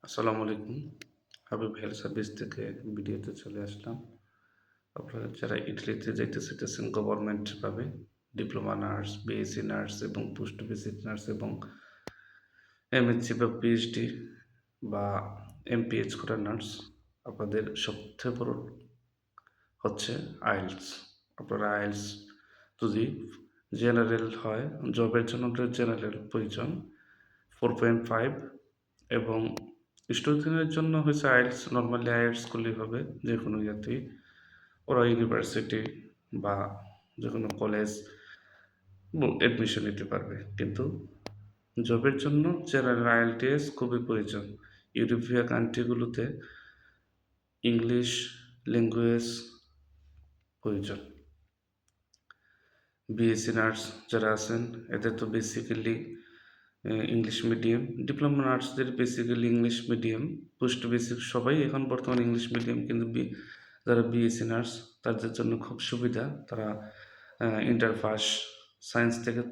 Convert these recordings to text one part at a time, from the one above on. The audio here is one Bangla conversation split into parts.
আসসালামু আলাইকুম। হাবিব হেলথ সার্ভিস থেকে ভিডিওতে চলে আসলাম। আপনারা যারা ইটালিতে যাইতে চাইতেছেন গভর্নমেন্ট ভাবে ডিপ্লোমা নার্স, বিএসসি নার্স এবং পোস্ট বেসিক নার্স এবং এমএসসি বা পিএইচডি বা এমপিএইচ করা নার্স, আপনাদের সবথেকে বড় হচ্ছে আইএলটিএস। আপনারা আইএলটিএস যদি জেনারেল হয়, জবের জন্য জেনারেল প্রয়োজন 4.5 এবং স্টুডেন্টের জন্য হচ্ছে আইএলটিএস, নর্মালি আইএলটিএস করলেই হবে যে কোনো ইয়াতেই। ওরা ইউনিভার্সিটি বা যে কোনো কলেজ অ্যাডমিশন নিতে পারবে, কিন্তু জবের জন্য জেনারেল আইএলটিএস খুবই প্রয়োজন। ইউরোপীয় কান্ট্রিগুলোতে ইংলিশ ল্যাঙ্গুয়েজ প্রয়োজন। বিএসসি নার্স যারা আছেন এদের তো বেসিক্যালি ইংলিশ মিডিয়াম, ডিপ্লোমা নার্সদের basically English medium, post basic সবাই এখন বর্তমানে ইংলিশ মিডিয়াম, কিন্তু যারা বিএসসি নার্স তাদের জন্য খুব সুবিধা, তারা ইন্টার পাস সায়েন্স থেকে,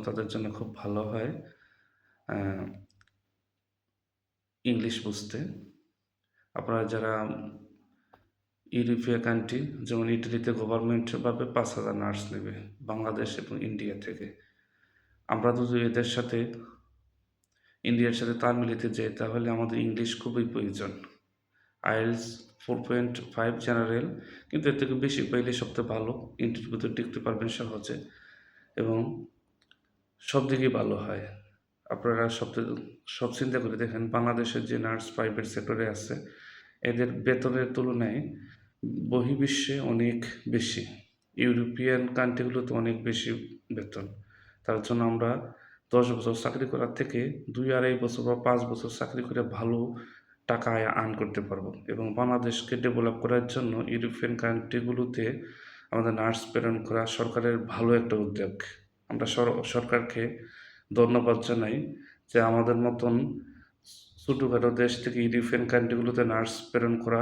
তাদের জন্য খুব ভালো হয় ইংলিশ বুঝতে। আপনারা যারা ইউরোপীয় কান্ট্রি যেমন ইটালিতে গভর্নমেন্টভাবে 5,000 নার্স নেবে বাংলাদেশ এবং ইন্ডিয়া থেকে। আমরা যদি এদের সাথে ইন্ডিয়ার সাথে তাল মিলিতে যাই তাহলে আমাদের ইংলিশ খুবই প্রয়োজন। আইএলটিএস 4.5 জেনারেল, কিন্তু এর থেকে বেশি পাইলে সবথেকে ভালো, ইন্টারভিউতে টিকতে পারবেন সহজে এবং সব দিকেই ভালো হয়। আপনারা সব চিন্তা করে দেখেন, বাংলাদেশের যে নার্স প্রাইভেট সেক্টরে আছে এদের বেতনের তুলনায় বহির্বিশ্বে অনেক বেশি, ইউরোপিয়ান কান্ট্রিগুলোতে অনেক বেশি বেতন। তার জন্য আমরা 10 বছর চাকরি করার থেকে 2-2.5 বছর বা 5 বছর চাকরি করে ভালো টাকা আর্ন করতে পারবো এবং বাংলাদেশকে ডেভেলপ করার জন্য ইউরোপিয়ান কান্ট্রিগুলোতে আমাদের নার্স প্রেরণ করা সরকারের ভালো একটা উদ্যোগ। আমরা সরকারকে ধন্যবাদ জানাই যে আমাদের মতন ছোটোখাটো দেশ থেকে ইউরোপিয়ান কান্ট্রিগুলোতে নার্স প্রেরণ করা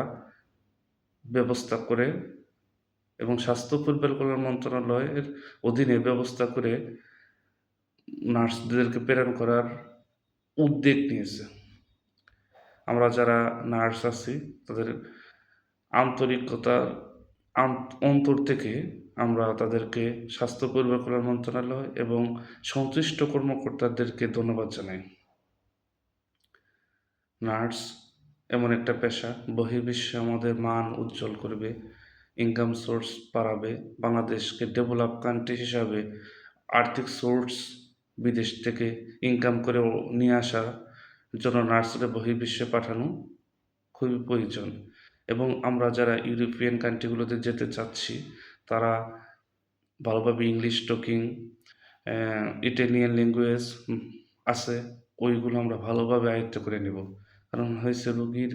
ব্যবস্থা করে এবং স্বাস্থ্য পরিবার মন্ত্রণালয়ের অধীনে ব্যবস্থা করে নার্সদেরকে প্রেরণ করার উদ্যোগ নিয়েছে। আমরা যারা নার্স আছি তাদের আন্তরিকতার অন্তর থেকে আমরা তাদেরকে স্বাস্থ্য পরিবার কল্যাণ মন্ত্রণালয় এবং সংশ্লিষ্ট কর্মকর্তাদেরকে ধন্যবাদ জানাই। নার্স এমন একটা পেশা বহির্বিশ্বে আমাদের মান উজ্জ্বল করবে, ইনকাম সোর্স বাড়াবে, বাংলাদেশকে ডেভেলপ কান্ট্রি হিসাবে আর্থিক সোর্স বিদেশ থেকে ইনকাম করে নিয়ে আসার জন্য নার্সদের বহির্বিশ্বে পাঠানো খুবই প্রয়োজন। এবং আমরা যারা ইউরোপিয়ান কান্ট্রিগুলোতে যেতে চাচ্ছি তারা ভালোভাবে ইংলিশ টকিং, ইটালিয়ান ল্যাঙ্গুয়েজ আছে, ওইগুলো আমরা ভালোভাবে আয়ত্ত করে নেব। কারণ হয়েছে রুগীর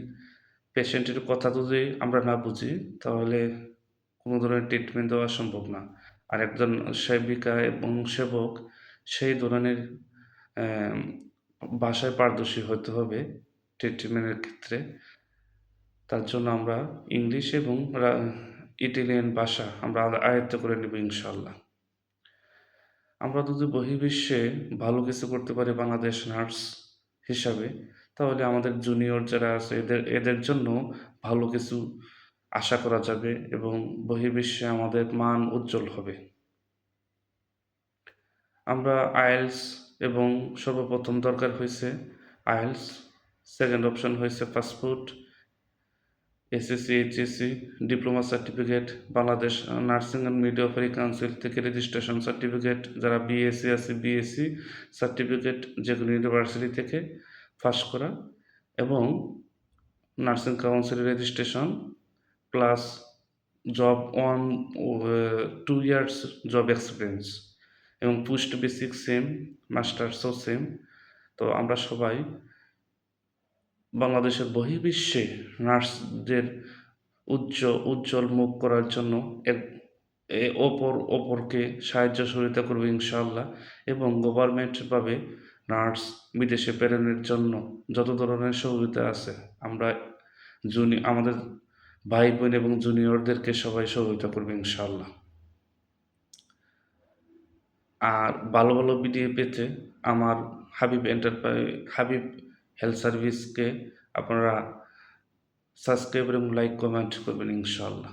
পেশেন্টের কথা যদি আমরা না বুঝি তাহলে কোনো ধরনের ট্রিটমেন্ট দেওয়া সম্ভব না। আর একজন সেবিকা এবং সেবক সেই ধরনের ভাষায় পারদর্শী হতে হবে ট্রিটমেন্টের ক্ষেত্রে। তার জন্য আমরা ইংলিশ এবং ইটালিয়ান ভাষা আমরা আয়ত্ত করে নেব ইনশাল্লাহ। আমরা যদি বহির্বিশ্বে ভালো কিছু করতে পারি বাংলাদেশ নার্স হিসাবে, তাহলে আমাদের জুনিয়র যারা আছে এদের জন্য ভালো কিছু আশা করা যাবে এবং বহির্বিশ্বে আমাদের মান উজ্জ্বল হবে। আমরা আইএলটিএস এবং সর্বপ্রথম দরকার হয়েছে আইএলটিএস, সেকেন্ড অপশন হয়েছে passport, SSC HSC diploma certificate, Bangladesh nursing and midwifery council থেকে রেজিস্ট্রেশন সার্টিফিকেট, যারা বিএসসি আছে বিএসসি সার্টিফিকেট যে কোনো ইউনিভার্সিটি থেকে পাস করা, এবং নার্সিং কাউন্সিলের registration plus job 2 years job experience এবং পোস্ট বেসিক সেম, মাস্টার্সও সেম। তো আমরা সবাই বাংলাদেশের বহির্বিশ্বে নার্সদের উজ্জ্বল মুখ করার জন্য এক অপরকে সাহায্য সহযোগিতা করবে ইনশাআল্লাহ এবং গভর্নমেন্টভাবে নার্স বিদেশে প্রেরণের জন্য যত ধরনের সহযোগিতা আছে আমরা আমাদের ভাই বোন এবং জুনিয়রদেরকে সবাই সহযোগিতা করবে ইনশাআল্লাহ। আর ভালো ভালো ভিডিও পেতে আমার হাবিব হেলথ সার্ভিসকে আপনারা সাবস্ক্রাইব এবং লাইক কমেন্ট করবেন ইনশাআল্লাহ।